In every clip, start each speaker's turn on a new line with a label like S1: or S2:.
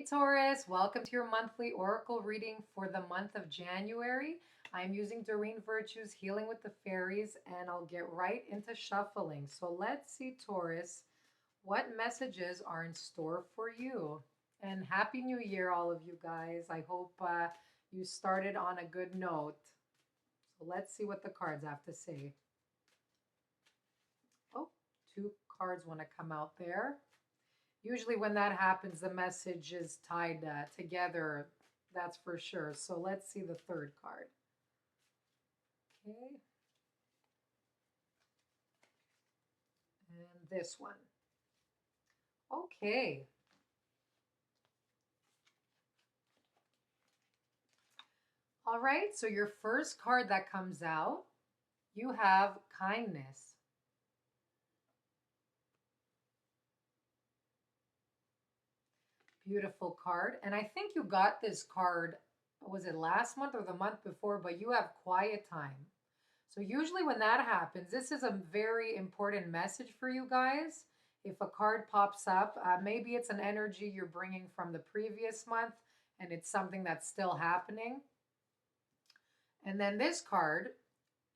S1: Hey Taurus, welcome to your monthly oracle reading for the month of January. I'm using Doreen Virtue's Healing with the Fairies, and I'll get right into shuffling. So let's see, Taurus, what messages are in store for you. And Happy New Year, all of you guys. I hope you started on a good note. So let's see what the cards have to say. Oh, two cards want to come out there. Usually when that happens, the message is tied together, that's for sure. So let's see the third card. Okay. And this one. Okay. All right, so your first card that comes out, you have kindness. Beautiful card. And I think you got this card, was it last month or the month before? But you have quiet time. So usually when that happens, this is a very important message for you guys. If a card pops up, maybe it's an energy you're bringing from the previous month and it's something that's still happening. And then this card,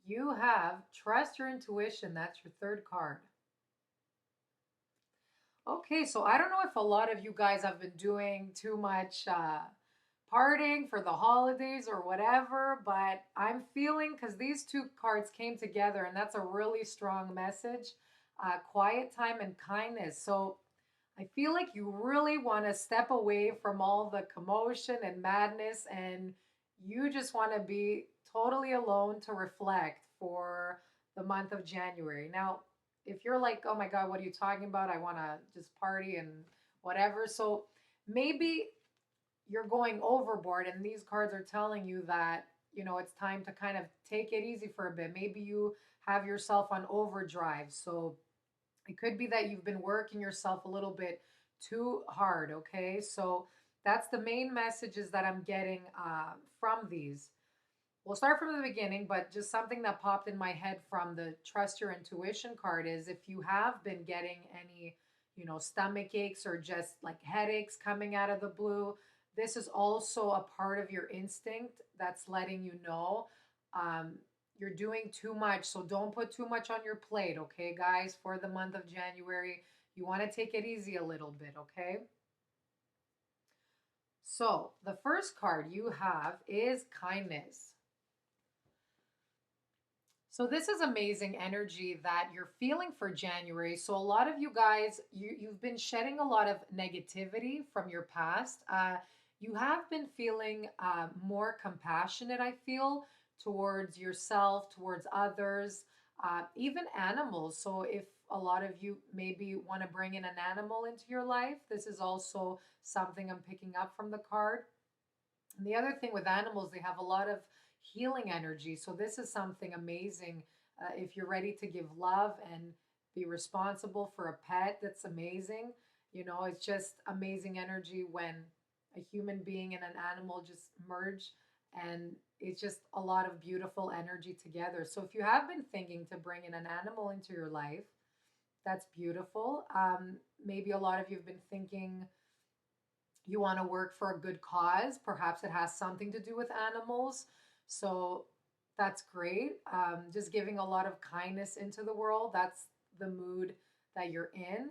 S1: you have trust your intuition. That's your third card. Okay, so I don't know if a lot of you guys have been doing too much partying for the holidays or whatever, but I'm feeling because these two cards came together, and that's a really strong message, quiet time and kindness. So I feel like you really want to step away from all the commotion and madness, and you just want to be totally alone to reflect for the month of January. Now, if you're like, oh my God, what are you talking about? I want to just party and whatever. So maybe you're going overboard, and these cards are telling you that, it's time to kind of take it easy for a bit. Maybe you have yourself on overdrive. So it could be that you've been working yourself a little bit too hard, okay? So that's the main messages that I'm getting from these. We'll start from the beginning, but just something that popped in my head from the Trust Your Intuition card is if you have been getting any, stomach aches or just like headaches coming out of the blue, this is also a part of your instinct that's letting you know um, you're doing too much. So don't put too much on your plate, okay, guys, for the month of January. You want to take it easy a little bit, okay? So the first card you have is kindness. So this is amazing energy that you're feeling for January. So a lot of you guys, you've been shedding a lot of negativity from your past. You have been feeling more compassionate, I feel, towards yourself, towards others, even animals. So if a lot of you maybe want to bring in an animal into your life, this is also something I'm picking up from the card. And the other thing with animals, they have a lot of healing energy. So this is something amazing. If you're ready to give love and be responsible for a pet, that's amazing. It's just amazing energy when a human being and an animal just merge, and it's just a lot of beautiful energy together. So if you have been thinking to bring in an animal into your life, that's beautiful. Maybe a lot of you have been thinking you want to work for a good cause. Perhaps it has something to do with animals. So that's great. Just giving a lot of kindness into the world. That's the mood that you're in.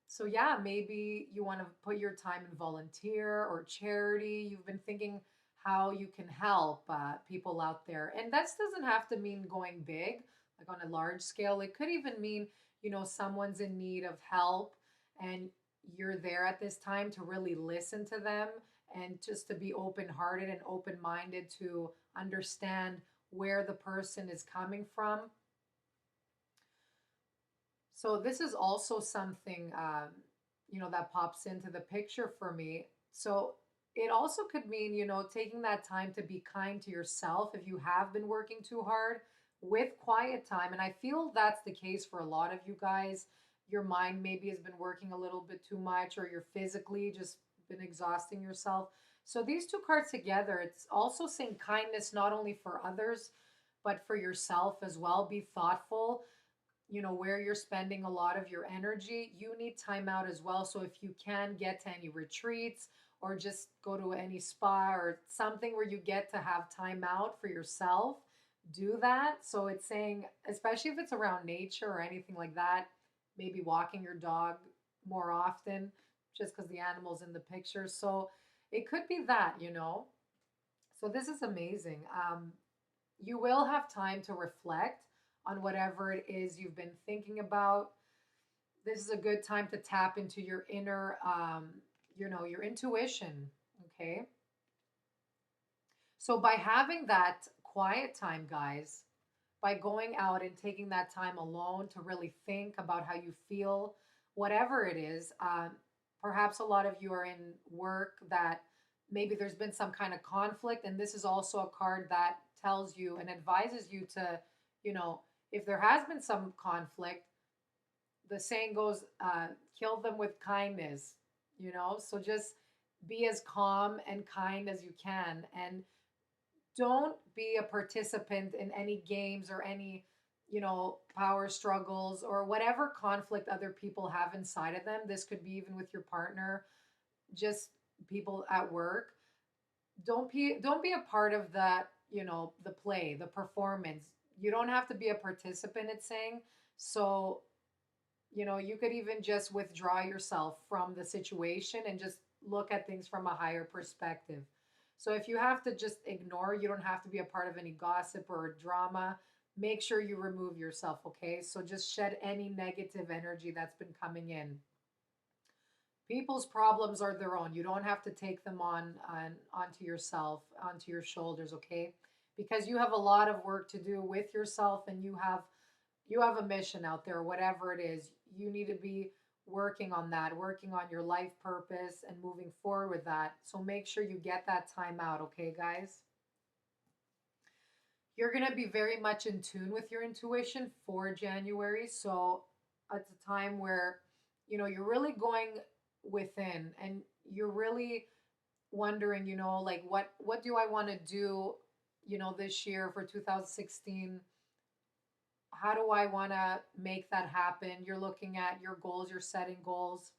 S1: So, yeah, maybe you want to put your time in volunteer or charity. You've been thinking how you can help people out there. And that doesn't have to mean going big, like on a large scale. It could even mean, someone's in need of help and you're there at this time to really listen to them and just to be open hearted and open minded to understand where the person is coming from. So, this is also something, that pops into the picture for me. So, it also could mean, taking that time to be kind to yourself if you have been working too hard with quiet time. And I feel that's the case for a lot of you guys. Your mind maybe has been working a little bit too much, or you're physically just been exhausting yourself. So these two cards together, it's also saying kindness not only for others, but for yourself as well. Be thoughtful. where you're spending a lot of your energy, you need time out as well. So if you can get to any retreats or just go to any spa or something where you get to have time out for yourself, do that. So it's saying, especially if it's around nature or anything like that, maybe walking your dog more often just because the animal's in the picture. So it could be that. So this is amazing. You will have time to reflect on whatever it is you've been thinking about. This is a good time to tap into your inner, your intuition. Okay. So by having that quiet time, guys, by going out and taking that time alone to really think about how you feel, whatever it is, perhaps a lot of you are in work that maybe there's been some kind of conflict. And this is also a card that tells you and advises you to, you know, if there has been some conflict, the saying goes, kill them with kindness. So just be as calm and kind as you can. And don't be a participant in any games or any power struggles or whatever conflict other people have inside of them. This could be even with your partner, just people at work. Don't be a part of that, the play, the performance. You don't have to be a participant, it's saying. So you could even just withdraw yourself from the situation and just look at things from a higher perspective. So if you have to just ignore, you don't have to be a part of any gossip or drama. Make sure you remove yourself, okay? So just shed any negative energy that's been coming in. People's problems are their own. You don't have to take them onto yourself, onto your shoulders, okay? Because you have a lot of work to do with yourself, and you have a mission out there, whatever it is. You need to be working on that, working on your life purpose and moving forward with that. So make sure you get that time out, okay, guys? You're going to be very much in tune with your intuition for January. So it's a time where, you're really going within and you're really wondering, like what do I want to do, this year for 2016? How do I want to make that happen? You're looking at your goals, you're setting goals.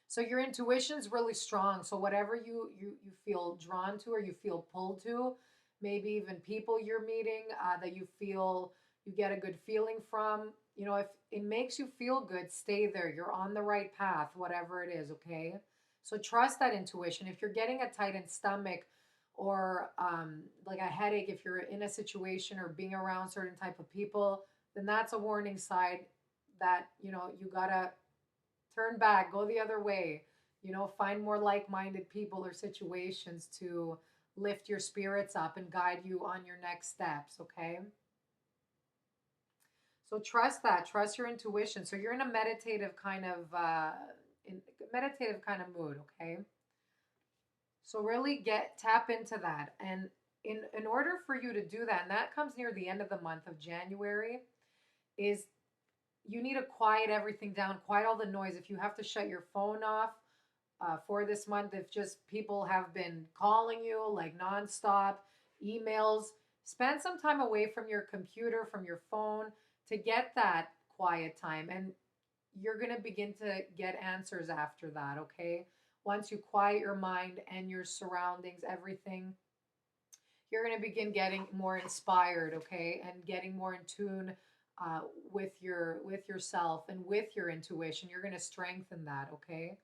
S1: So your intuition's really strong. So whatever you feel drawn to or you feel pulled to, maybe even people you're meeting that you feel you get a good feeling from, if it makes you feel good, stay there. You're on the right path, whatever it is, okay? So trust that intuition. If you're getting a tightened stomach or like a headache, if you're in a situation or being around certain type of people, then that's a warning sign that, you gotta turn back, go the other way, find more like minded people or situations to lift your spirits up and guide you on your next steps, okay? So trust that, trust your intuition. So you're in a meditative kind of mood, okay? So really tap into that. And in order for you to do that, and that comes near the end of the month of January, is you need to quiet everything down, quiet all the noise. If you have to shut your phone off for this month, if just people have been calling you like nonstop, emails, spend some time away from your computer, from your phone to get that quiet time. And you're going to begin to get answers after that, okay? Once you quiet your mind and your surroundings, everything, you're going to begin getting more inspired, okay? And getting more in tune with yourself and with your intuition. You're going to strengthen that, okay?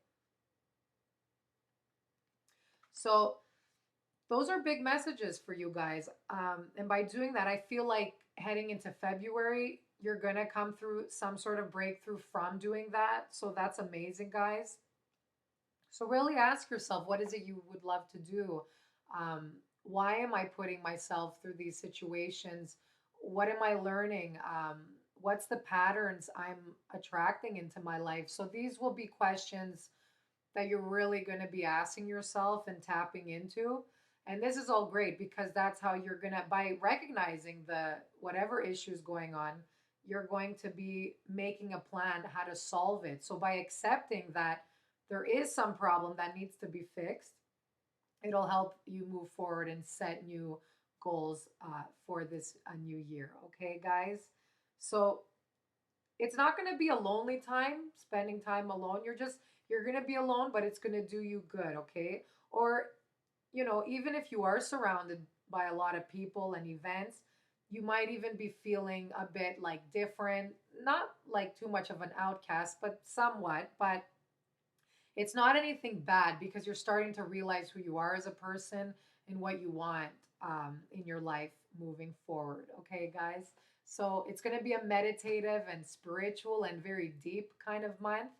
S1: So those are big messages for you guys. And by doing that, I feel like heading into February, you're going to come through some sort of breakthrough from doing that. So that's amazing, guys. So really ask yourself, what is it you would love to do? Why am I putting myself through these situations? What am I learning? What's the patterns I'm attracting into my life? So these will be questions that you're really going to be asking yourself and tapping into. And this is all great because that's how you're going to, by recognizing the whatever issues going on, you're going to be making a plan how to solve it. So by accepting that there is some problem that needs to be fixed, it'll help you move forward and set new goals for this a new year. Okay, guys? So it's not going to be a lonely time, spending time alone. You're going to be alone, but it's going to do you good, okay? Or, even if you are surrounded by a lot of people and events, you might even be feeling a bit like different, not like too much of an outcast, but somewhat. But it's not anything bad because you're starting to realize who you are as a person and what you want in your life moving forward. Okay, guys? So it's going to be a meditative and spiritual and very deep kind of month,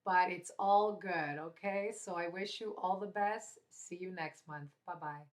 S1: but it's all good. Okay? So I wish you all the best. See you next month. Bye bye.